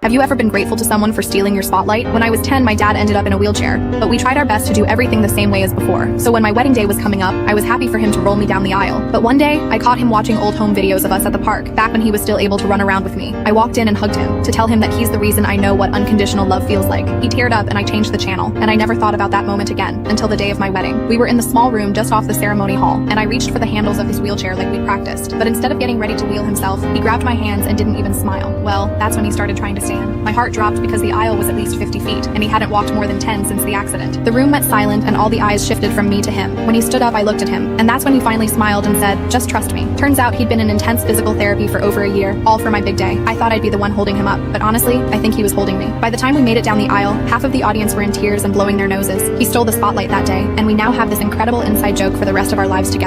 Have you ever been grateful to someone for stealing your spotlight? When I was 10, my dad ended up in a wheelchair, but we tried our best to do everything the same way as before. So when my wedding day was coming up, I was happy for him to roll me down the aisle. But one day, I caught him watching old home videos of us at the park, back when he was still able to run around with me. I walked in and hugged him, to tell him that he's the reason I know what unconditional love feels like. He teared up and I changed the channel, and I never thought about that moment again, until the day of my wedding. We were in the small room just off the ceremony hall, and I reached for the handles of his wheelchair like we practiced. But instead of getting ready to wheel himself, he grabbed my hands and didn't even smile. Well, that's when he started trying to stand. My heart dropped because the aisle was at least 50 feet, and he hadn't walked more than 10 since the accident. The room went silent, and all the eyes shifted from me to him. When he stood up, I looked at him, and that's when he finally smiled and said, "Just trust me." Turns out he'd been in intense physical therapy for over a year, all for my big day. I thought I'd be the one holding him up, but honestly, I think he was holding me. By the time we made it down the aisle, half of the audience were in tears and blowing their noses. He stole the spotlight that day, and we now have this incredible inside joke for the rest of our lives together.